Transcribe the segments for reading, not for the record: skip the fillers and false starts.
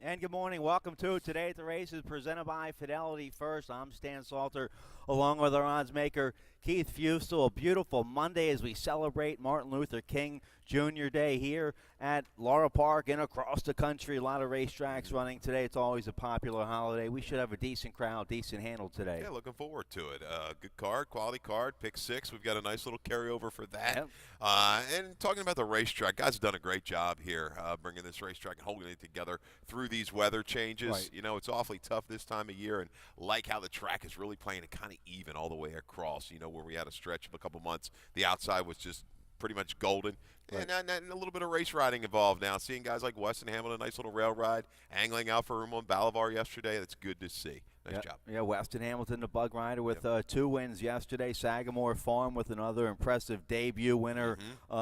And good morning. Welcome to Today at the Races, presented by Fidelity First. I'm Stan Salter, along with our odds maker, Keith Fustel. A beautiful Monday as we celebrate Martin Luther King Jr. Day here at Laurel Park and across the country. A lot of racetracks running today. It's always a popular holiday. We should have a decent crowd, decent handle today. Yeah, looking forward to it. Good card, quality card, pick six. We've got a nice little carryover for that. Yep. And talking about the racetrack, guys have done a great job here bringing this racetrack and holding it together through these weather changes. Right. You know, it's awfully tough this time of year, and like how the track is really playing it kind of even all the way across, you know, where we had a stretch of a couple months. The outside was just pretty much golden. Right. And a little bit of race riding involved now. Seeing guys like Weston Hamilton, a nice little rail ride, angling out for room on Bolivar yesterday. That's good to see. Nice job. Yeah, Weston Hamilton, the bug rider, with 2 wins yesterday. Sagamore Farm with another impressive debut winner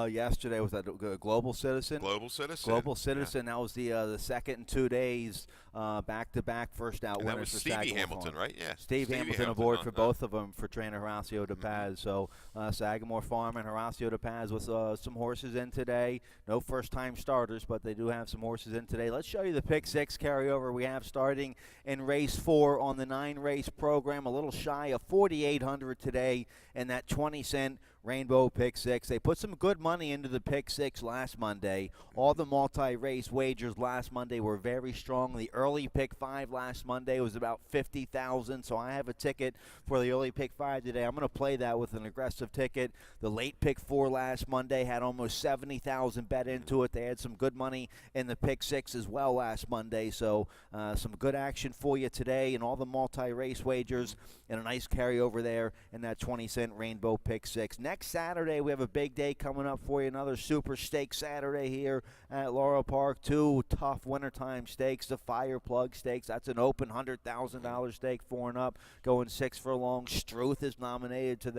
yesterday. Was that Global Citizen? Global Citizen. Global Citizen. Yeah. That was the second in 2 days, back-to-back first out and winners that was for Stevie Sagamore Hamilton, Farm. right? Yeah. Steve Hamilton aboard for both of them for trainer Horacio DePaz. So Sagamore Farm and Horacio DePaz with some horses in today. No first-time starters, but they do have some horses in today. Let's show you the pick 6 carryover we have starting in race 4 on the 9-race program. A little shy of 4,800 today, and that 20-cent Rainbow Pick 6. They put some good money into the Pick 6 last Monday. All the multi-race wagers last Monday were very strong. The early Pick 5 last Monday was about 50,000, so I have a ticket for the early Pick 5 today. I'm going to play that with an aggressive ticket. The late Pick 4 last Monday had almost 70,000 bet into it. They had some good money in the Pick 6 as well last Monday, so some good action for you today and all the multi-race wagers and a nice carryover there in that 20-cent Rainbow Pick 6. Next Saturday, we have a big day coming up for you, another Super Stake Saturday here at Laurel Park. 2 tough wintertime stakes, the Fire Plug Stakes. That's an open $100,000 stake, 4 and up, going 6 furlongs. Struth is nominated to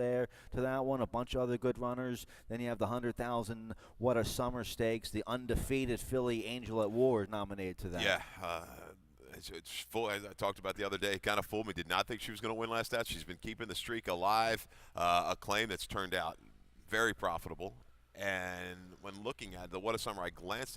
that one. A bunch of other good runners. Then you have the 100,000 What a Summer Stakes. The undefeated filly Angel at War is nominated to that. Yeah. It's full, as I talked about the other day, kind of fooled me. Did not think she was going to win last out. She's been keeping the streak alive, a claim that's turned out very profitable. And when looking at the What a Summer, I glanced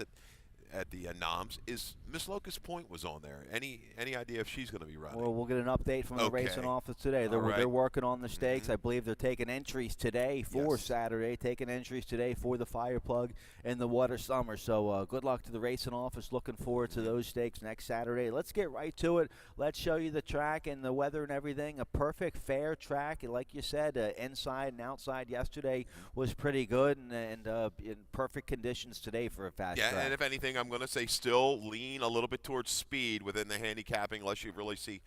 at the noms. Is Miss Locust Point was on there? Any idea if she's going to be running? Well, we'll get an update from the racing office today. They're working on the stakes. I believe they're taking entries today for Saturday, taking entries today for the Fire Plug and the What a Summer. So good luck to the racing office. Looking forward to those stakes next Saturday. Let's get right to it. Let's show you the track and the weather and everything. A perfect, fair track. And like you said, inside and outside yesterday was pretty good, and in perfect conditions today for a fast track. Yeah, and if anything, I'm going to say still lean a little bit towards speed within the handicapping, unless you really see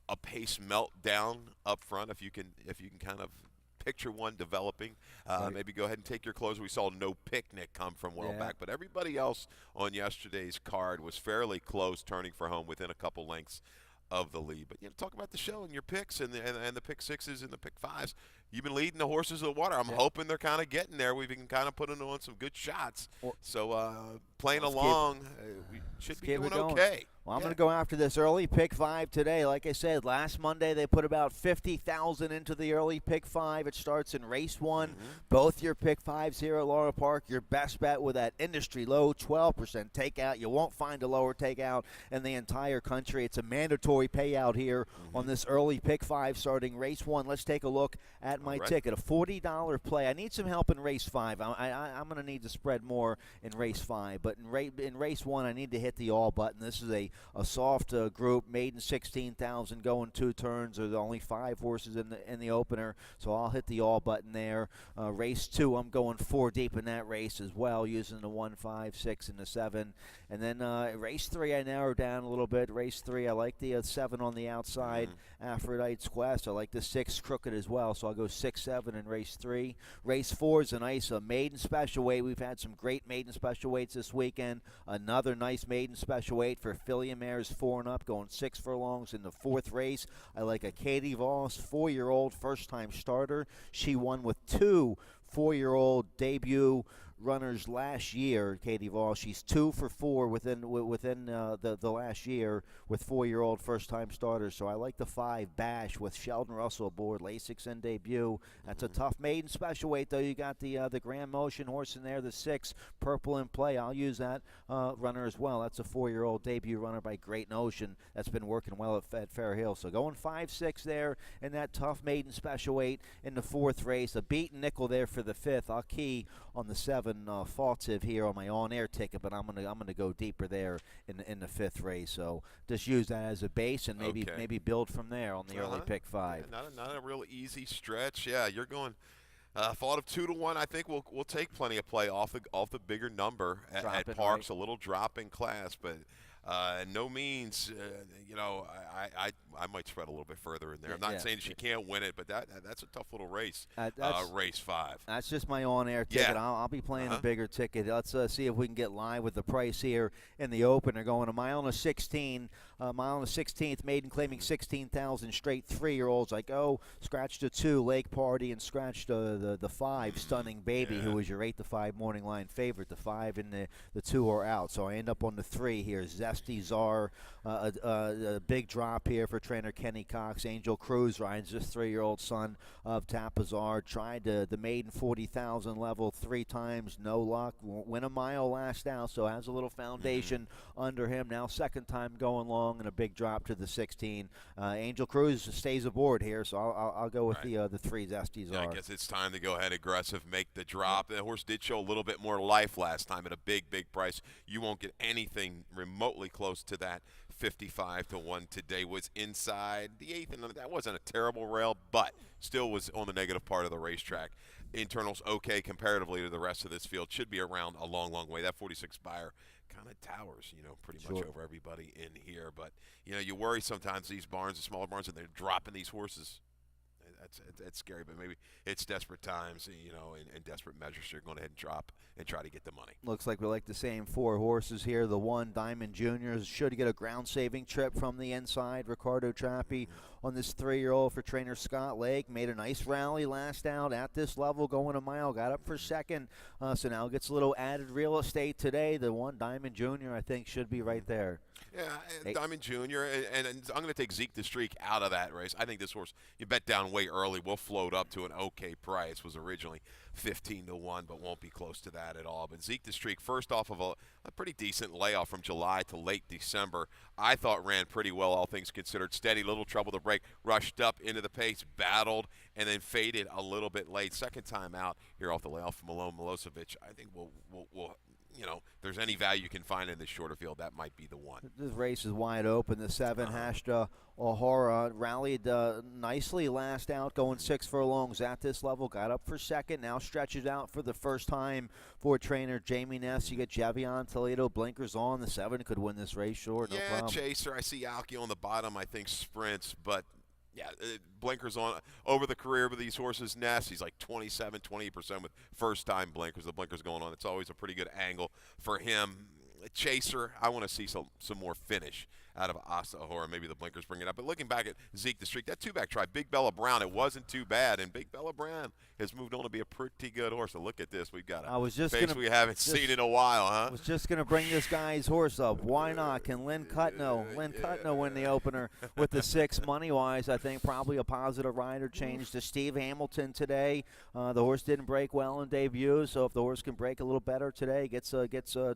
a pace meltdown up front. If you can kind of picture one developing, maybe go ahead and take your close. We saw No Picnic come from well back, but everybody else on yesterday's card was fairly close, turning for home within a couple lengths of the lead. But talk about the show and your picks and the pick 6s and the pick 5s. You've been leading the horses to the water. I'm hoping they're kind of getting there. We've been kind of putting on some good shots. So playing along, we should be doing okay. Well, I'm going to go after this early pick 5 today. Like I said, last Monday they put about 50,000 into the early pick 5. It starts in race 1. Both your pick 5s here at Laurel Park. Your best bet with that industry low 12% takeout. You won't find a lower takeout in the entire country. It's a mandatory payout here on this early pick 5 starting race 1. Let's take a look at my ticket. A $40 play. I need some help in race 5. I'm going to need to spread more in race 5. But in race 1, I need to hit the all button. This is a soft group, maiden 16,000, going 2 turns. There's only 5 horses in the opener, so I'll hit the all button there. Race 2, I'm going 4 deep in that race as well, using the 1, 5, 6, and the 7. And then race 3, I narrow down a little bit. Race 3, I like the 7 on the outside, Aphrodite's Quest. I like the 6 crooked as well, so I'll go 6, 7 in race 3. Race 4 is a nice maiden special weight. We've had some great maiden special weights this weekend. Another nice maiden special weight for filly and mares 4 and up, going 6 furlongs in the 4th race. I like a Katie Voss, 4-year-old, first-time starter. She won with 2 4-year-old debut runners last year, Katie Vall. She's 2 for 4 within the last year with 4-year-old first-time starters. So I like the 5 Bash with Sheldon Russell aboard, Lasix in debut. That's a tough maiden special weight, though. You got the Grand Motion horse in there, the 6 Purple in Play. I'll use that runner as well. That's a 4-year-old debut runner by Great Notion that's been working well at Fair Hill. So going 5-6 there in that tough maiden special weight in the 4th race. A beaten nickel there for the 5th. I'll key on the 7 Faltiv here on my on-air ticket, but I'm gonna go deeper there in the 5th race. So just use that as a base and maybe build from there on the early pick 5. Yeah, not a real easy stretch. Yeah, you're going. Thought of 2 to 1. I think we'll take plenty of play off the bigger number at Parks. Right. A little drop in class, but no means. I might spread a little bit further in there. I'm not saying she can't win it, but that's a tough little race. Race 5. That's just my on-air ticket. Yeah. I'll be playing a bigger ticket. Let's see if we can get live with the price here in the opener. Going a mile and a 16. Mile and a 16th, maiden claiming 16,000 straight 3-year-olds. I go scratch the 2 Lake Party and scratch the 5 Stunning Baby, who was your 8 to 5 morning line favorite. The 5 and the 2 are out, so I end up on the 3 here. Zesty Czar, a big drop here for trainer Kenny Cox. Angel Cruz rides this 3-year-old son of Tapazar. Tried the maiden 40,000 level 3 times, no luck. Won't win a mile last out, so has a little foundation under him. Now 2nd time going long and a big drop to the 16. Angel Cruz stays aboard here, so I'll go with the 3 Zesty Czar. Yeah, I guess it's time to go ahead aggressive, make the drop. The horse did show a little bit more life last time at a big price. You won't get anything remotely close to that. 55 to 1 today was inside the 8th, and that wasn't a terrible rail, but still was on the negative part of the racetrack. Internals okay comparatively to the rest of this field. Should be around a long way. That 46 Buyer kind of towers, pretty much over everybody in here. But, you worry sometimes these barns, the smaller barns, and they're dropping these horses. That's scary, but maybe it's desperate times, and desperate measures. So you're going ahead and drop and try to get the money. Looks like we like the same 4 horses here. The 1 Diamond Junior should get a ground-saving trip from the inside. Ricardo Trappi on this 3-year-old for trainer Scott Lake. Made a nice rally last out at this level, going a mile. Got up for 2nd, so now gets a little added real estate today. The 1 Diamond Junior, I think, should be right there. Yeah, Diamond Jr. And I'm going to take Zeke the Streak out of that race. I think this horse, you bet down way early, will float up to an okay price. Was originally 15 to 1, but won't be close to that at all. But Zeke the Streak, first off of a pretty decent layoff from July to late December, I thought ran pretty well, all things considered. Steady, little trouble to break, rushed up into the pace, battled, and then faded a little bit late. 2nd time out here off the layoff from Malone Milosevic. I think we'll if there's any value you can find in this shorter field, that might be the one. This race is wide open. The 7 Hashta O'Hara rallied nicely last out, going 6 furlongs at this level. Got up for 2nd, now stretches out for the first time for trainer Jamie Ness. You get Javion Toledo, blinkers on. The 7 could win this race, sure, no problem. Chaser. I see Alki on the bottom, I think sprints, but yeah, blinkers on over the career of these horses. Ness, he's like 27, 28% with first-time blinkers. The blinkers going on. It's always a pretty good angle for him. Chaser, I want to see some more finish out of Asa Ahura. Maybe the blinkers bring it up. But looking back at Zeke the Streak, that 2-back try, Big Bella Brown, it wasn't too bad. And Big Bella Brown has moved on to be a pretty good horse. So look at this. We've got a face we haven't seen in a while, huh? I was just going to bring this guy's horse up. Why not? Can Lynn Cutno win the opener with the 6 money-wise? I think probably a positive rider change to Steve Hamilton today. The horse didn't break well in debut, so if the horse can break a little better today, gets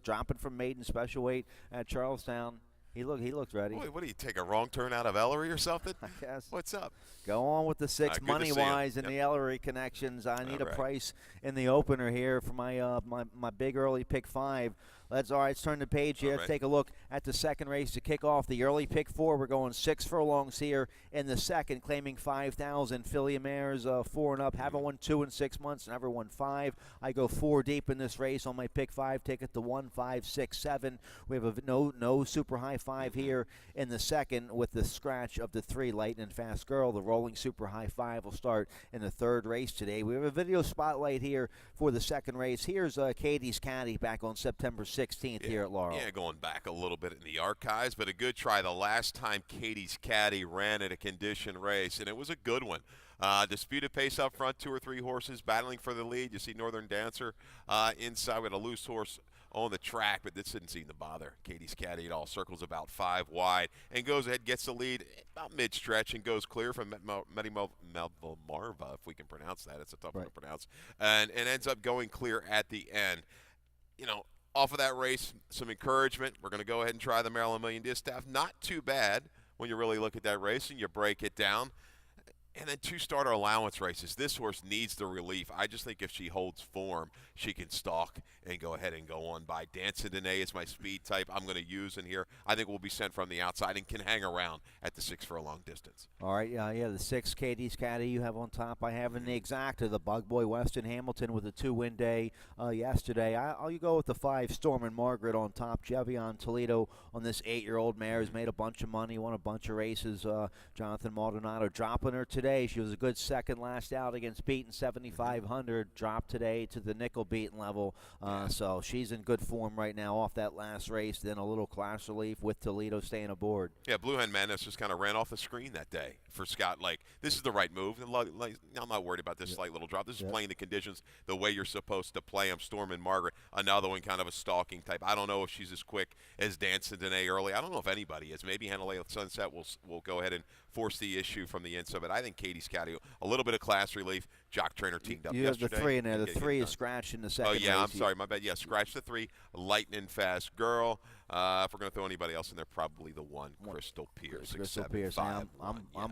dropping from maiden special weight at Charlestown. He looked ready. Boy, what do you take, a wrong turn out of Ellery or something? I guess. What's up? Go on with the 6 money-wise and the Ellery connections. I need a price in the opener here for my my big early pick 5. Let's turn the page here. Let's take a look at the 2nd race to kick off the early pick 4. We're going 6 furlongs here in the 2nd, claiming 5,000. Filly mares 4 and up. Haven't won 2 in 6 months. Never won 5. I go 4 deep in this race on my pick 5 ticket. The 1, 5, 6, 7. We have no super high Five here in the second with the scratch of the 3 Lightning Fast Girl. The Rolling Super High Five will start in the third race today. We have a video spotlight here for the second race. Here's Katie's Caddy back on September 16th here at Laurel. Yeah, going back a little bit in the archives, but a good try the last time Katie's Caddy ran at a condition race, and it was a good one. Disputed pace up front, 2 or 3 horses battling for the lead. You see Northern Dancer inside with a loose horse on the track, but this didn't seem to bother Katie's Caddy at all. Circles about 5 wide and goes ahead, gets the lead about mid-stretch and goes clear from Marva, if we can pronounce that. It's a tough one to pronounce. And ends up going clear at the end. You know, off of that race, some encouragement. We're going to go ahead and try the Maryland Million Distaff. Not too bad when you really look at that race and you break it down. And then 2 starter allowance races. This horse needs the relief. I just think if she holds form, she can stalk and go ahead and go on by. Dancing Danae is my speed type I'm going to use in here. I think we'll be sent from the outside and can hang around at the 6 for a long distance. All right, yeah, the 6 Katie's Caddy you have on top. I have in the exacta the Bug Boy Weston Hamilton with a 2-win day yesterday. I'll go with the 5 Storm and Margaret on top. Jevion Toledo on this 8-year-old mare has made a bunch of money, won a bunch of races. Jonathan Maldonado dropping her today. She was a good second last out against Beaton 7,500. Dropped today to the nickel beaten level. So she's in good form right now off that last race. Then a little class relief with Toledo staying aboard. Yeah, Blue Hen Madness just kind of ran off the screen that day for Scott. Like, this is the right move. I'm not worried about this slight little drop. This is playing the conditions the way you're supposed to play them. Storm and Margaret, another one kind of a stalking type. I don't know if she's as quick as Dancing Danae early. I don't know if anybody is. Maybe Hanalei Sunset will go ahead and force the issue from the inside. But I think Katie's Caddy, a little bit of class relief. Jock Trainer teamed up yesterday. You have the 3 in there. The 3 is scratched in the second race. Oh, yeah, I'm sorry. My bad. Yeah, scratch the 3. Lightning Fast Girl. If we're going to throw anybody else in there, probably the 1, Crystal Pierce. Crystal Pierce. I'm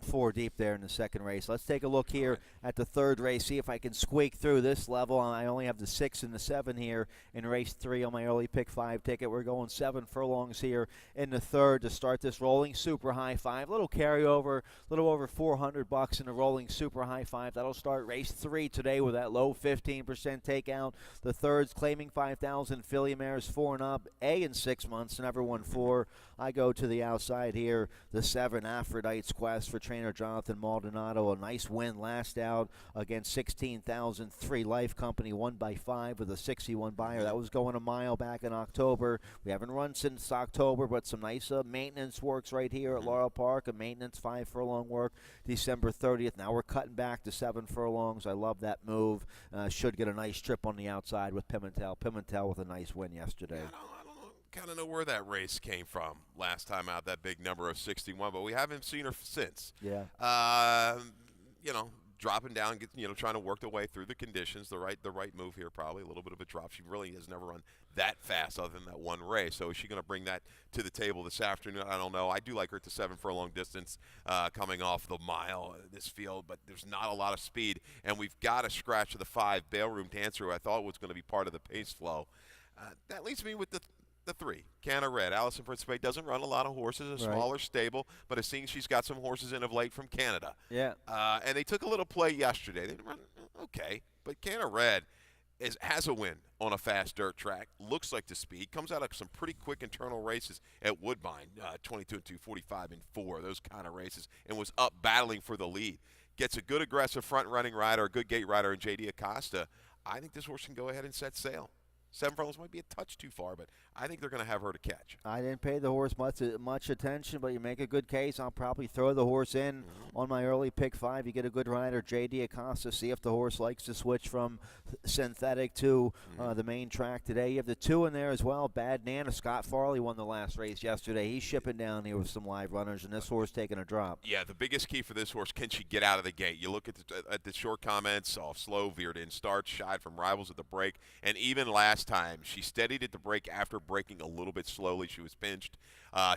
4 deep there in the second race. Let's take a look here at the third race, see if I can squeak through this level. I only have the 6 and the 7 here in race 3 on my early pick 5 ticket. We're going 7 furlongs here in the third to start this Rolling Super High 5. Little carryover, a little over $400 in the Rolling Super High 5. That'll start race 3 today with that low 15% takeout. The third's claiming 5,000 filly mares 4 and up, A in 6 months. Never won 4. I go to the outside here. The 7 Aphrodite's Quest for trainer Jonathan Maldonado. A nice win last out against 16,000 3 Life Company. 1 by 5 with a 61 buyer. That was going a mile back in October. We haven't run since October, but some nice maintenance works right here at Laurel Park. A maintenance 5 furlong work December 30th. Now we're cutting back to 7 furlongs. I love that move. Should get a nice trip on the outside with Pimentel. Pimentel with a nice win yesterday. Yeah, I don't kind of know where that race came from last time out, that big number of 61, but we haven't seen her since. Yeah. You know, dropping down, trying to work their way through the conditions. The right move here, probably a little bit of a drop. She really has never run that fast other than that one race. So is she going to bring that to the table this afternoon? I don't know. I do like her at the 7 furlong distance coming off the mile this field, but there's not a lot of speed. And we've got a scratch of the 5 Ballroom Dancer, who I thought was going to be part of the pace flow. That leaves me with the 3, Canna Red. Allison Principe doesn't run a lot of horses, a smaller stable, but it seems she's got some horses in of late from Canada. Yeah. And they took a little play yesterday. They didn't run okay, but Canna Red has a win on a fast dirt track. Looks like the speed. Comes out of some pretty quick internal races at Woodbine, 22 and 2, 45 and 4, those kind of races, and was up battling for the lead. Gets a good aggressive front-running rider, a good gate rider in J.D. Acosta. I think this horse can go ahead and set sail. 7 furlongs might be a touch too far, but I think they're going to have her to catch. I didn't pay the horse much attention, but you make a good case. I'll probably throw the horse in on my early pick 5. You get a good rider, J.D. Acosta, see if the horse likes to switch from synthetic to the main track today. You have the 2 in there as well. Bad Nana. Scott Farley won the last race yesterday. He's shipping down here with some live runners, and this horse taking a drop. Yeah, the biggest key for this horse, can she get out of the gate? You look at the short comments, off slow, veered in start, shied from rivals at the break, and even last time she steadied at the break after breaking a little bit slowly. She was pinched.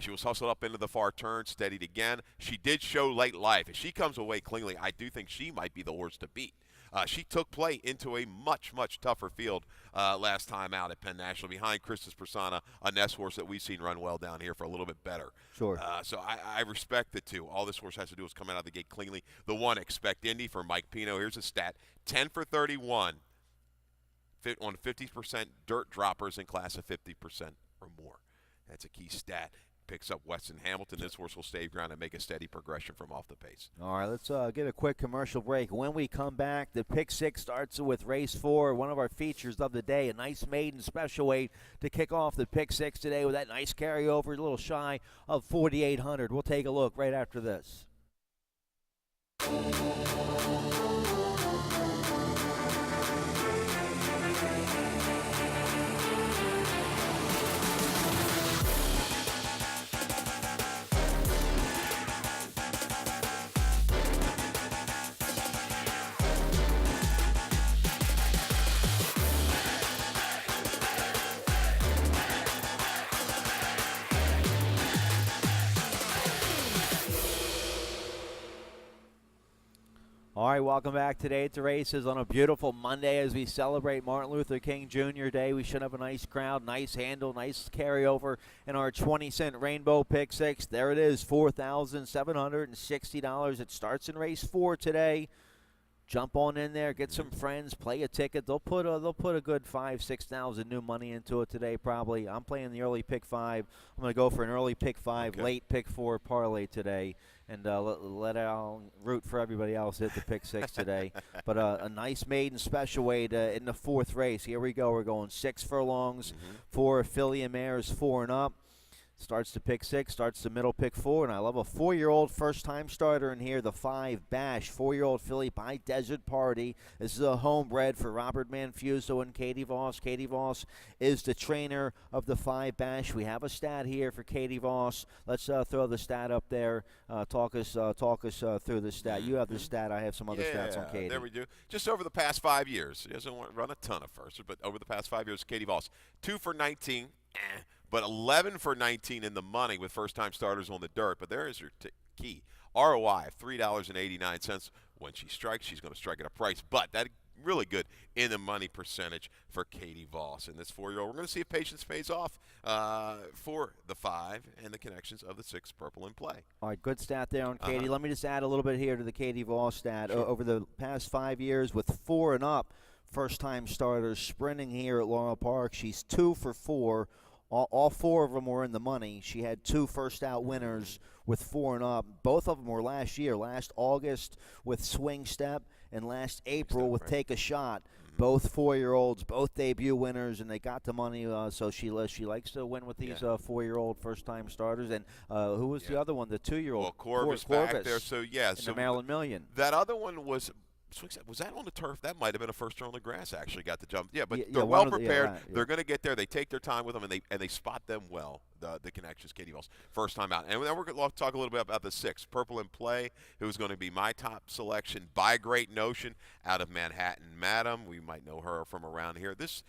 She was hustled up into the far turn, steadied again. She did show late life. If she comes away cleanly, I do think she might be the horse to beat. She took play into a much, much tougher field last time out at Penn National behind Christus Persona, a Ness horse that we've seen run well down here for a little bit better. Sure. So I respect the 2. All this horse has to do is come out of the gate cleanly. The 1, Expect Indy for Mike Pino. Here's a stat, 10 for 31 on 50% dirt droppers in class of 50% or more. That's a key stat. picks up Weston Hamilton. This horse will stay ground and make a steady progression from off the pace. All right, let's get a quick commercial break. When we come back, the pick six starts with race 4, one of our features of the day, a nice maiden special weight to kick off the pick six today with that nice carryover, a little shy of 4,800. We'll take a look right after this. All right, welcome back today at the races on a beautiful Monday as we celebrate Martin Luther King Jr. Day. We should have a nice crowd, nice handle, nice carryover in our 20-cent Rainbow Pick Six. There it is, $4,760. It starts in race 4 today. Jump on in there, get some friends, play a ticket. They'll put a good $5,000-6,000 new money into it today probably. I'm playing the early pick 5. I'm going to go for an early pick 5, late pick 4 parlay today, and let Al root for everybody else at the pick 6 today. But a nice maiden special weight in the 4th race. Here we go. We're going 6 furlongs, 4 affiliate mares, 4 and up. Starts the pick 6, starts the middle pick 4, and I love a 4-year-old first-time starter in here, the 5 Bash, 4-year-old filly by Desert Party. This is a homebred for Robert Manfuso and Katie Voss. Katie Voss is the trainer of the 5 Bash. We have a stat here for Katie Voss. Let's throw the stat up there. Talk us through the stat. You have the stat. I have some other stats on Katie. There we do. Just over the past 5 years, she doesn't run a ton of firsts, but over the past 5 years, Katie Voss, 2 for 19. But 11 for 19 in the money with first-time starters on the dirt. But there is your key. ROI of $3.89. When she strikes, she's going to strike at a price. But that really good in the money percentage for Katie Voss. And this 4-year-old, we're going to see if patience pays off for the 5 and the connections of the 6 Purple in Play. All right, good stat there on Katie. Let me just add a little bit here to the Katie Voss stat. Sure. Over the past 5 years with 4 and up, first-time starters sprinting here at Laurel Park, she's 2 for 4. All 4 of them were in the money. She had 2 first-out winners with 4 and up. Both of them were last year, last August with Swing Step and last April with Take a Shot. Both 4-year-olds, both debut winners, and they got the money. So she likes to win with these 4-year-old first-time starters. And who was the other one, the 2-year-old? Well, Corvus back there. So, in the Maryland Million. That other one was – was that on the turf? That might have been a first turn on the grass. Actually, got the jump. Yeah, but they're well prepared. They're going to get there. They take their time with them, and they spot them well. The connections, Katie Voss, first time out. And then we're going to talk a little bit about the 6 Purple in Play, who's going to be my top selection by Great Notion out of Manhattan, Madam. We might know her from around here. This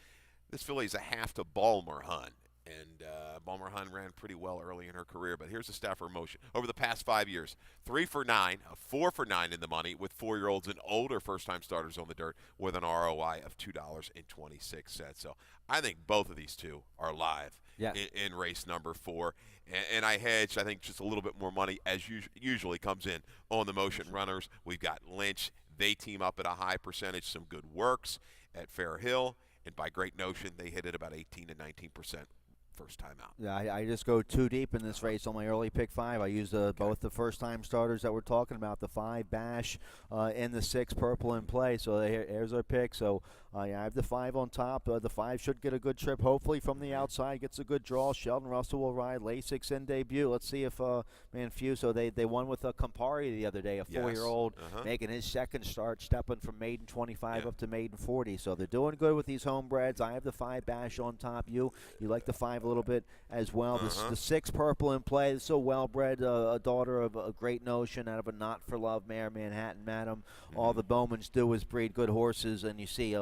filly is a half to Balmer Hun. And Balmer Hun ran pretty well early in her career, but here's the stat for motion. Over the past 5 years, 3 for 9, 4 for 9 in the money with 4-year-olds and older first-time starters on the dirt with an ROI of $2.26. So I think both of these two are live in race number 4. And I hedged, I think, just a little bit more money as usually comes in on the motion runners. We've got Lynch. They team up at a high percentage, some good works at Fair Hill. And by Great Notion, they hit it about 18 to 19%. First time out. Yeah, I just go too deep in this race on my early pick 5. I use both the first-time starters that we're talking about, the 5 Bash and the 6 Purple in Play. So here's our pick. So I have the 5 on top. The 5 should get a good trip, hopefully, from the outside. Gets a good draw. Sheldon Russell will ride. Lasix in debut. Let's see if Manfuso, they won with Campari the other day, a 4-year-old making his second start, stepping from maiden 25 up to maiden 40. So they're doing good with these homebreds. I have the 5 Bash on top. You like the 5 a little bit as well. The 6 Purple in Play. So well-bred, a daughter of a Great Notion out of a not-for-love mare, Manhattan Madam. All the Bowmans do is breed good horses, and you see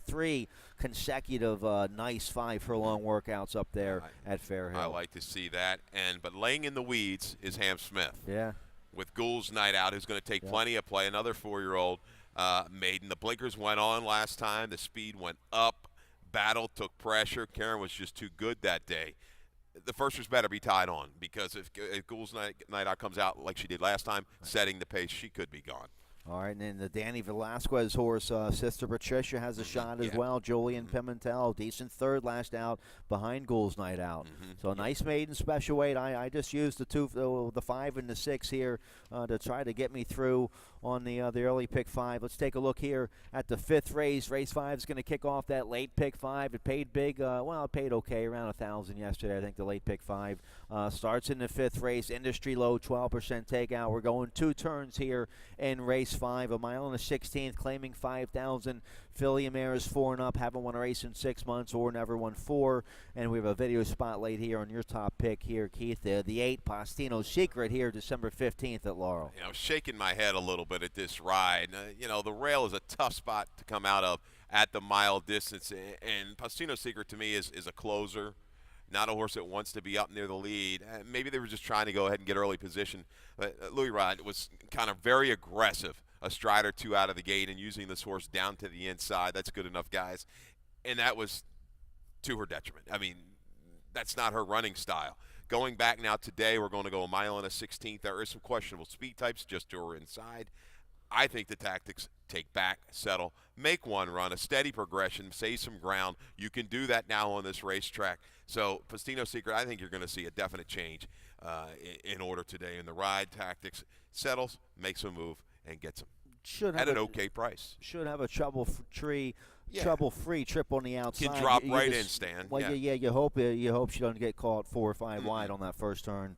3 consecutive nice 5 furlong workouts up there at Fair Hill. I like to see that. But laying in the weeds is Ham Smith. Yeah. With Ghoul's Night Out, who's going to take plenty of play. Another 4-year-old maiden. The blinkers went on last time. The speed went up. Battle took pressure. Karen was just too good that day. The firsters better be tied on, because if Ghoul's Night Out comes out like she did last time, setting the pace, she could be gone. All right, and then the Danny Velasquez horse, Sister Patricia, has a shot as Yeah. well. Julian Pimentel, decent third last out behind Ghoul's Night Out. So nice maiden special weight. I just used the 5 and the 6 here to try to get me through on the early pick 5. Let's take a look here at the 5th race. Race 5 is going to kick off that late pick 5. It paid big. Well, it paid okay, around 1,000 yesterday. I think the late pick 5 starts in the 5th race. Industry low, 12% takeout. We're going 2 turns here in race 5. A mile and a 16th, claiming 5,000. Philly Mares 4 and up, haven't won a race in 6 months or never won 4. And we have a video spotlight here on your top pick here, Keith. The 8, Postino's Secret here, December 15th at Laurel. You know, shaking my head a little bit at this ride. You know, the rail is a tough spot to come out of at the mile distance. And Postino's Secret to me is a closer, not a horse that wants to be up near the lead. Maybe they were just trying to go ahead and get early position. But Louis Rod was kind of very aggressive, a stride or 2 out of the gate, and using this horse down to the inside. That's good enough, guys. And that was to her detriment. I mean, that's not her running style. Going back now today, we're going to go a mile and a 16th. There is some questionable speed types just to her inside. I think the tactics: take back, settle, make one run, a steady progression, save some ground. You can do that now on this racetrack. So Postino's Secret, I think you're going to see a definite change in order today in the ride. Tactics: settles, makes a move, and gets them at an okay price. Should have a trouble-free trip on the outside. Can drop right in, Stan. Well, yeah. You hope she doesn't get caught 4 or 5 wide on that first turn,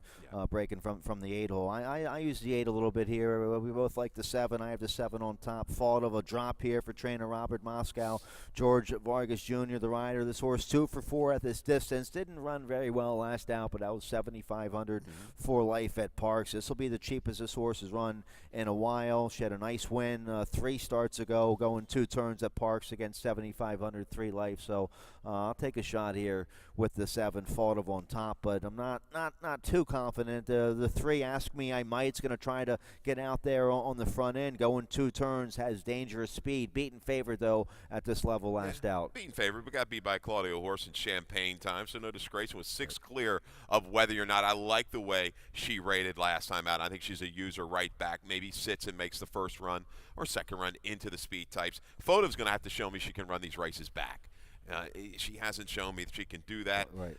breaking from the 8 hole. I use the 8 a little bit here. We both like the 7. I have the 7 on top. Fault of a drop here for trainer Robert Moscow. George Vargas Jr., the rider. This horse 2 for 4 at this distance. Didn't run very well last out, but that was 7,500 for life at Parks. This will be the cheapest this horse has run in a while. She had a nice win 3 starts ago, going 2 turns at Parks against 7,500, 3 life. So I'll take a shot here with the 7, Fault on top, but I'm not too confident. The 3, Ask Me I Might's going to try to get out there on the front end, going 2 turns, has dangerous speed. Beaten favorite though at this level last out. Beaten favorite, but got beat by Claudio Horse in Champagne time, so no disgrace. Was 6 clear of whether or not. I like the way she rated last time out. I think she's a user right back. Maybe sits and makes the first run or second run into the speed types. Photo's going to have to show me she can run these races back. She hasn't shown me that she can do that. Right.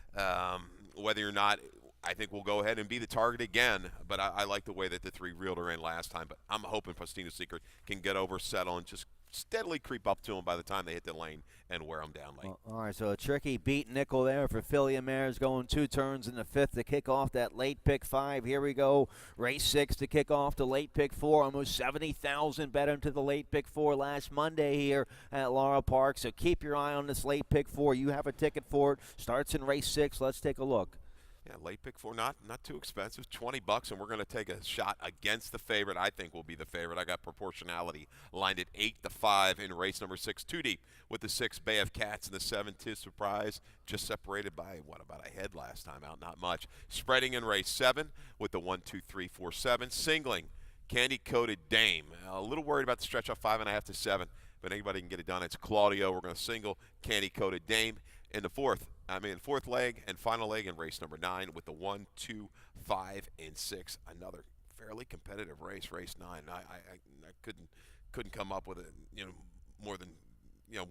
Whether or not, I think we'll go ahead and be the target again. But I like the way that the 3 reeled her in last time. But I'm hoping Postino's Secret can get over, settle, and just steadily creep up to them by the time they hit the lane and wear them down late. All right, so a tricky beat nickel there for Philly Mares, going 2 turns in the 5th to kick off that late pick 5. Here we go, race 6 to kick off the late pick 4. Almost 70,000 bet into the late pick 4 last Monday here at Laurel Park. So keep your eye on this late pick 4. You have a ticket for it. Starts in race 6. Let's take a look. Yeah, late pick 4, not too expensive, $20, and we're going to take a shot against the favorite. I think will be the favorite. I got proportionality lined at 8-5 in race number 6, 2 deep with the 6, Bay of Cats, and the 7, Tis Surprise, just separated by about a head last time out, not much. Spreading in race 7 with the 1, 2, 3, 4, 7, singling Candy Coated Dame. A little worried about the stretch off 5.5 to 7, but anybody can get it done. It's Claudio. We're going to single Candy Coated Dame in the fourth leg and final leg in race number 9 with the 1, 2, 5, and 6. Another fairly competitive race, race 9. I couldn't come up with more than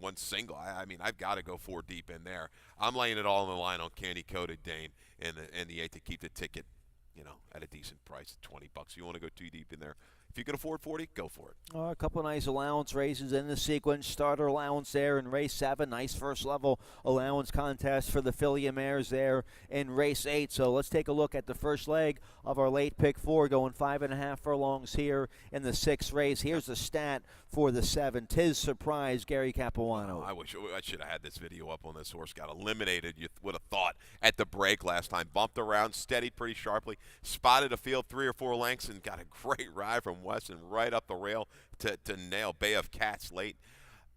one single. I mean, I've got to go 4 deep in there. I'm laying it all on the line on Candy Coated Dame and the 8 to keep the ticket, at a decent price, $20. You want to go 2 deep in there. If you can afford 40, go for it. A couple of nice allowance races in the sequence. Starter allowance there in race 7. Nice first level allowance contest for the Philly Mares there in race 8. So let's take a look at the first leg of our late pick 4, going 5.5 furlongs here in the 6th race. Here's the stat for the 7, Tis Surprise, Gary Capuano. I wish I should have had this video up on this horse. Got eliminated, you would have thought, at the break last time. Bumped around, steadied pretty sharply, spotted a field 3 or 4 lengths, and got a great ride from Weston right up the rail to nail Bay of Cats late.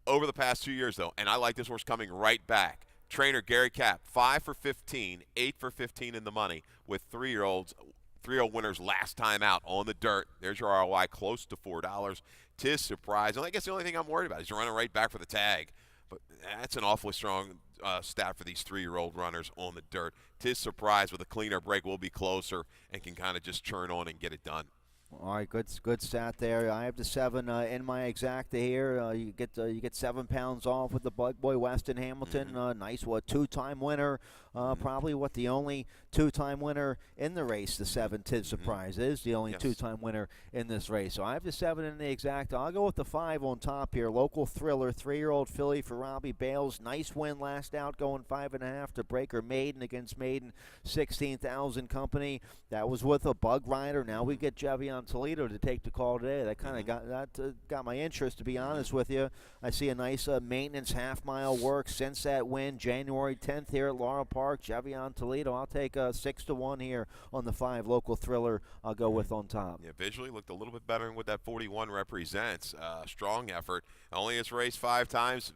Over the past 2 years, though, and I like this horse coming right back. Trainer Gary Cap, 5 for 15, 8 for 15 in the money with 3-year-olds. 3-year-old winners last time out on the dirt. There's your ROI, close to $4. Tis Surprise. And I guess the only thing I'm worried about is you're running right back for the tag. But that's an awfully strong stat for these 3-year-old runners on the dirt. Tis Surprise with a cleaner break will be closer and can kind of just churn on and get it done. All right, good stat there. I have the 7 in my exacta here. You get 7 pounds off with the Bug Boy Weston Hamilton. Nice, two-time winner. Probably the only two-time winner in the race. The 7 Tid Surprise is the only two-time winner in this race. So I have the 7 in the exacta. I'll go with the 5 on top here. Local Thriller, 3-year-old filly for Robbie Bales. Nice win last out, going 5.5 to Breaker Maiden against Maiden 16,000 Company. That was with a Bug Rider. Now we get Jevion Toledo to take the call today. That kind of got my interest, to be honest with you. I see a nice maintenance half-mile work since that win, January 10th here at Laurel Park. Jevion Toledo. I'll take 6-1 here on the 5 Local Thriller. I'll go with on top. Yeah, visually looked a little bit better than what that 41 represents. Strong effort. Only has raced 5 times.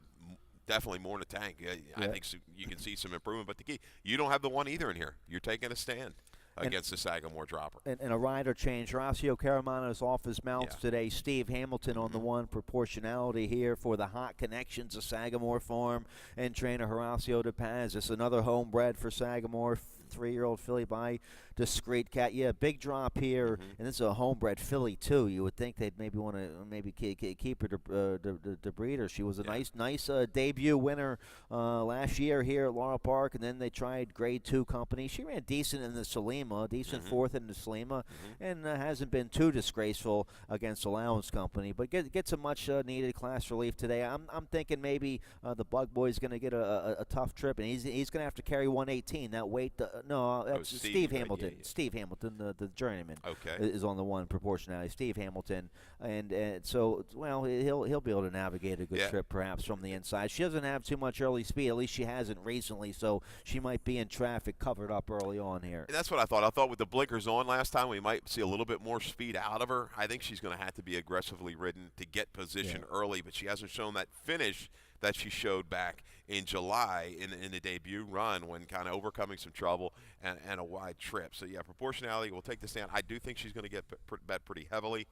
Definitely more in the tank. I think you can see some improvement. But the key, you don't have the one either in here. You're taking a stand against the Sagamore dropper. And a rider change. Horacio Caramano is off his mounts today. Steve Hamilton on the 1 proportionality here for the hot connections of Sagamore Farm and trainer Horacio De Paz. It's another homebred for Sagamore. 3-year-old filly by Discreet Cat. Yeah, big drop here, and this is a homebred filly too. You would think they'd maybe want to keep her to breed her. She was a nice debut winner last year here at Laurel Park, and then they tried Grade 2 Company. She ran decent in the Salima, decent 4th in the Salima, and hasn't been too disgraceful against Allowance Company. But gets a much needed class relief today. I'm thinking maybe the Bug Boy's going to get a tough trip, and he's going to have to carry 118. That weight. No, that's Steve Hamilton. Steve Hamilton, the journeyman, is on the 1 proportionality. Steve Hamilton, and so he'll be able to navigate a good trip perhaps from the inside. She doesn't have too much early speed. At least she hasn't recently, so she might be in traffic covered up early on here. And that's what I thought. I thought with the blinkers on last time, we might see a little bit more speed out of her. I think she's going to have to be aggressively ridden to get position early, but she hasn't shown that finish that she showed back in July in the debut run when kind of overcoming some trouble and a wide trip. So, yeah, proportionality will take the stand. I do think she's going to get bet pretty heavily.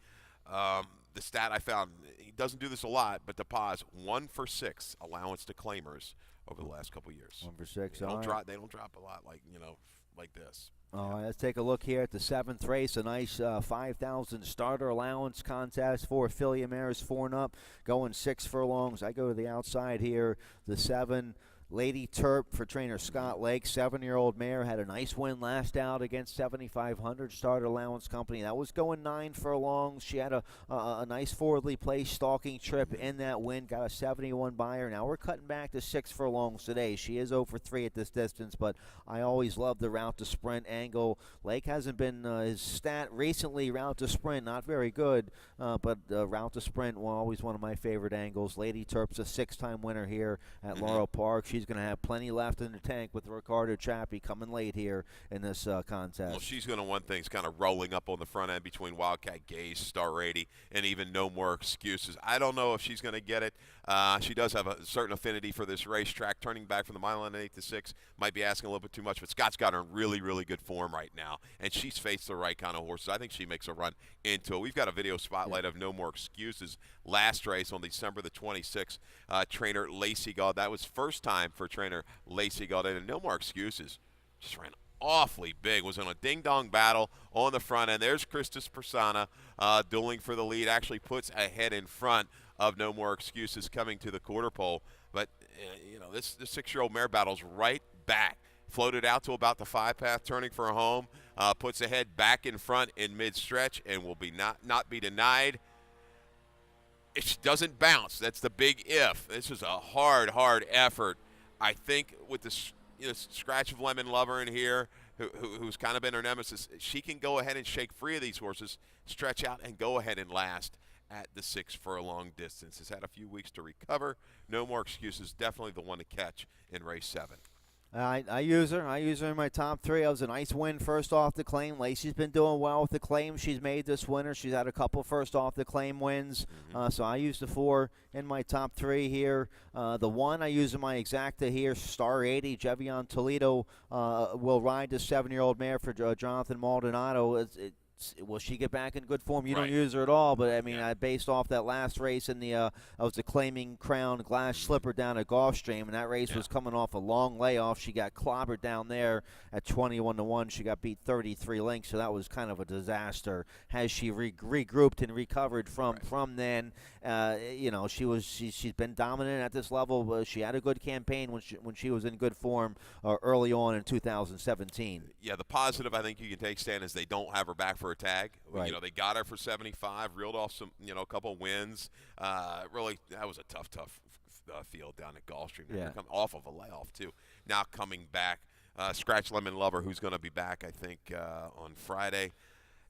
The stat I found, he doesn't do this a lot, but the pause, 1 for 6 allowance to claimers over the last couple of years. 1 for 6. They don't drop a lot like this. All right, let's take a look here at the 7th race. A nice 5,000 starter allowance contest for affiliate mares 4 and up, going 6 furlongs. I go to the outside here. The 7 Lady Terp for trainer Scott Lake, 7-year-old mare, had a nice win last out against 7,500 starter allowance company. That was going 9 furlongs. She had a nice forwardly placed stalking trip in that win, got a 71 buyer. Now we're cutting back to 6 furlongs today. She is 0 for 3 at this distance, but I always love the route to sprint angle. Lake hasn't been his stat recently. Route to sprint, not very good, but route to sprint, always one of my favorite angles. Lady Terp's a 6-time winner here at Laurel Park. She's going to have plenty left in the tank with Ricardo Chappie coming late here in this contest. Well, she's going to want things kind of rolling up on the front end between Wildcat Gaze, Star 80, and even No More Excuses. I don't know if she's going to get it. She does have a certain affinity for this racetrack. Turning back from the mile line at 8 to 6 might be asking a little bit too much, but Scott's got her in really, really good form right now, and she's faced the right kind of horses. I think she makes a run into it. We've got a video spotlight of No More Excuses last race on December the 26th. Trainer Lacey Gauld. That was first time for trainer Lacey Gauld, and No More Excuses just ran awfully big. Was in a ding-dong battle on the front end. There's Christus Persona dueling for the lead. Actually puts a head in front of No More Excuses coming to the quarter pole. But, this 6-year-old mare battle's right back. Floated out to about the 5-path, turning for a home. Puts a head back in front in mid-stretch and will be not be denied. It doesn't bounce. That's the big if. This is a hard effort. I think with the scratch of Lemon Lover in here, who's kind of been her nemesis, she can go ahead and shake free of these horses, stretch out, and go ahead and last at the 6 furlong distance. Has had a few weeks to recover. No More Excuses. Definitely the one to catch in race 7. I use her. I use her in my top 3. That was a nice win first off the claim. Lacey's been doing well with the claim she's made this winter. She's had a couple first off the claim wins. So I used the 4 in my top 3 here. The 1 I use in my exacta here, Star 80. Jevion Toledo will ride the 7-year-old mare for Jonathan Maldonado. will she get back in good form? You don't Right. use her at all, but I mean, Yeah. based off that last race in the I was the claiming crown glass slipper down at Gulfstream, and that race Yeah. was coming off a long layoff. She got clobbered down there at 21-1. She got beat 33 lengths, so that was kind of a disaster. Has she regrouped and recovered from then? She's been dominant at this level. She had a good campaign when she was in good form early on in 2017. Yeah, the positive I think you can take, Stan, is they don't have her back for a tag. Right. You know, they got her for 75, reeled off some, a couple wins. Really, that was a tough field down at Gulfstream. Yeah. Come off of a layoff too. Now coming back, Scratch Lemon Lover, who's going to be back, I think, on Friday.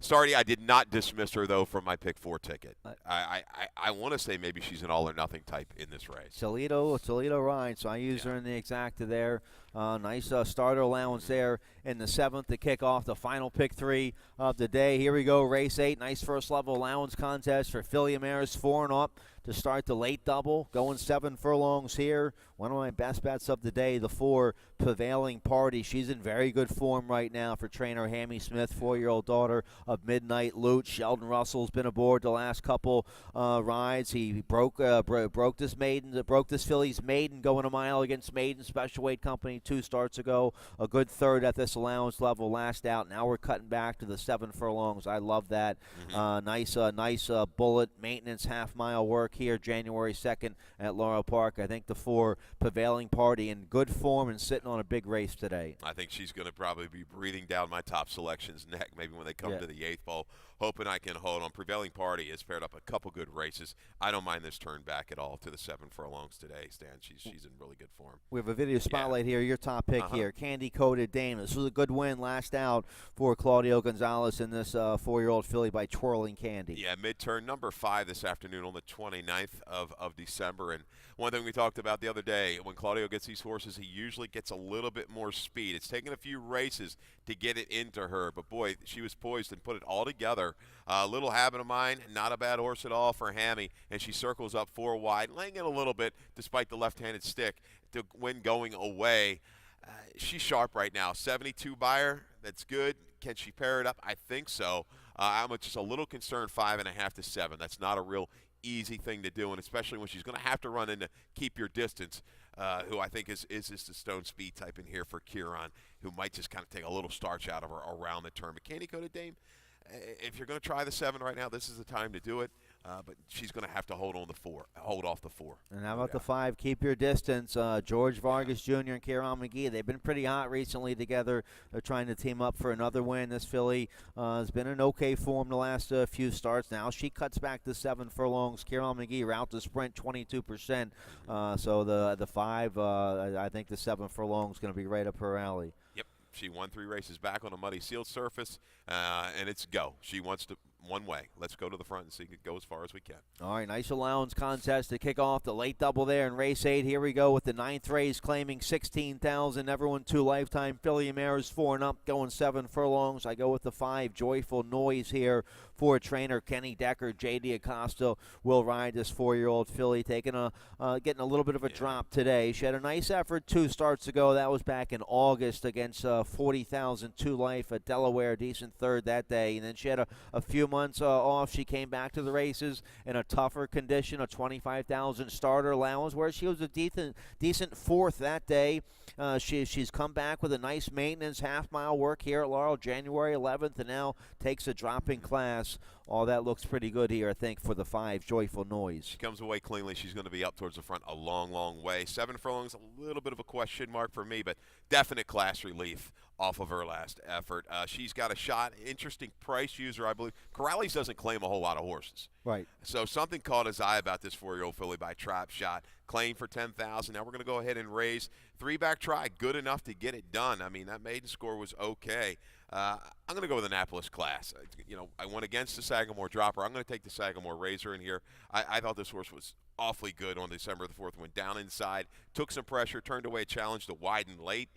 Sorry, I did not dismiss her, though, from my pick 4 ticket. I want to say maybe she's an all-or-nothing type in this race. Toledo ride, so I used her in the exacta there. Nice starter allowance there in the 7th to kick off the final pick 3 of the day. Here we go, race 8. Nice first level allowance contest for Philly Mares 4 and up to start the late double. Going 7 furlongs here. One of my best bets of the day, the 4 Prevailing Party. She's in very good form right now for trainer Hammy Smith, 4-year-old daughter of Midnight Loot. Sheldon Russell's been aboard the last couple rides. He broke this filly's maiden going a mile against Maiden Special Weight Company 2 starts ago. A good third at this allowance level last out. Now we're cutting back to the 7 furlongs. I love that. Nice bullet maintenance half-mile work here January 2nd at Laurel Park. I think the 4 Prevailing Party in good form and sitting on a big race today. I think she's going to probably be breathing down my top selection's neck maybe when they come to the 8th bowl. Hoping I can hold on. Prevailing Party has paired up a couple good races. I don't mind this turn back at all to the 7 furlongs today, Stan. She's in really good form. We have a video spotlight here. Your top pick here, Candy Coated Dame. This was a good win last out for Claudio Gonzalez in this 4-year-old filly by Twirling Candy. Yeah, mid-turn number 5 this afternoon on the 29th of December. And one thing we talked about the other day, when Claudio gets these horses, he usually gets a little bit more speed. It's taken a few races to get it into her, but boy, she was poised and put it all together. Little Habit of Mine, not a bad horse at all for Hammy, and she circles up 4 wide, laying in a little bit despite the left-handed stick to win going away. She's sharp right now. 72 buyer, that's good. Can she pair it up? I think so. I'm just a little concerned 5.5 to 7. That's not a real easy thing to do, and especially when she's going to have to run into Keep Your Distance, who I think is just a stone speed type in here for Kieran, who might just kind of take a little starch out of her around the turn. But Candy Coated Dame, if you're going to try the 7 right now, this is the time to do it. But she's going to have to hold off the 4. And how about the 5, Keep Your Distance? George Vargas Jr. and Kieran McGee, they've been pretty hot recently together. They're trying to team up for another win. This filly has been in okay form the last few starts. Now she cuts back to 7 furlongs. Kieran McGee route to sprint 22%. So the 5, I think the 7 furlongs is going to be right up her alley. Yep. She won 3 races back on a muddy sealed surface, and it's go. She wants to one way. Let's go to the front and see it go as far as we can. All right, nice allowance contest to kick off the late double there in race 8. Here we go with the 9th race claiming 16,000. Everyone 2 lifetime filly mares 4 and up going 7 furlongs. I go with the 5 Joyful Noise here for trainer Kenny Decker. J.D. Acosta will ride this 4-year-old filly, getting a little bit of a drop today. She had a nice effort 2 starts ago. That was back in August against 40,000 2 life at Delaware. Decent third that day. And then she had a few months off. She came back to the races in a tougher condition, a 25,000 starter allowance, where she was a decent 4th that day. She's come back with a nice maintenance half-mile work here at Laurel January 11th, and now takes a drop in class. All that looks pretty good here, I think, for the 5 Joyful Noise. She comes away cleanly. She's going to be up towards the front a long, long way. 7 furlongs, a little bit of a question mark for me, but definite class relief off of her last effort. She's got a shot. Interesting price user, I believe. Corrales doesn't claim a whole lot of horses. Right. So something caught his eye about this 4-year-old filly by Trap Shot. Claim for 10,000. Now we're going to go ahead and raise. 3-back try, good enough to get it done. I mean, that maiden score was okay. I'm going to go with Annapolis class. I went against the Sagamore dropper. I'm going to take the Sagamore Razor in here. I thought this horse was awfully good on December the 4th. Went down inside, took some pressure, turned away a challenge to widen late.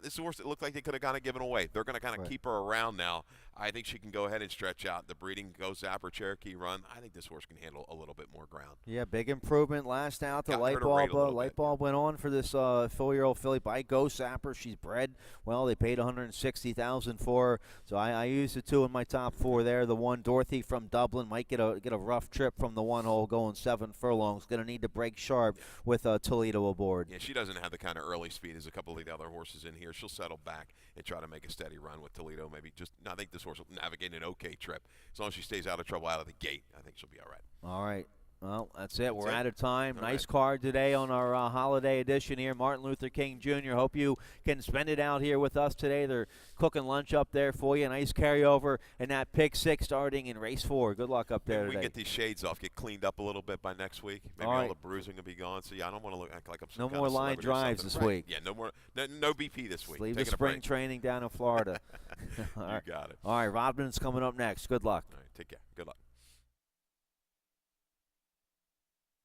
This is a horse that looked like they could have kind of given away. They're going to kind of keep her around now. I think she can go ahead and stretch out. The breeding Go Zapper Cherokee run. I think this horse can handle a little bit more ground. Yeah, big improvement last out. The Got light her to rate a bulb, little light bit. bulb went on for this 4-year-old filly by Go Zapper. She's bred well. They paid $160,000 for her, so I used the 2 in my top 4 there. The one Dorothy from Dublin might get a rough trip from the 1 hole going 7 furlongs. Going to need to break sharp with Toledo aboard. Yeah, she doesn't have the kind of early speed as a couple of the other horses in here. She'll settle back and try to make a steady run with Toledo. Maybe I think this horse will navigate an okay trip. As long as she stays out of trouble out of the gate, I think she'll be all right. All right. Well, that's it. We're it. out of time. All Nice right. card today on our holiday edition here. Martin Luther King Jr. Hope you can spend it out here with us today. They're cooking lunch up there for you. Nice carryover and that pick 6 starting in race 4. Good luck up there Maybe we today. can get these shades off, get cleaned up a little bit by next week. Maybe All all right. the bruising will be gone. So yeah, I don't want to act like I'm some No kind more of line celebrity or drives something. this Right. week. Yeah, no BP this week. Leave the Taking a spring break. training down in Florida. You got it. All right, Rodman's coming up next. Good luck. All right, take care. Good luck.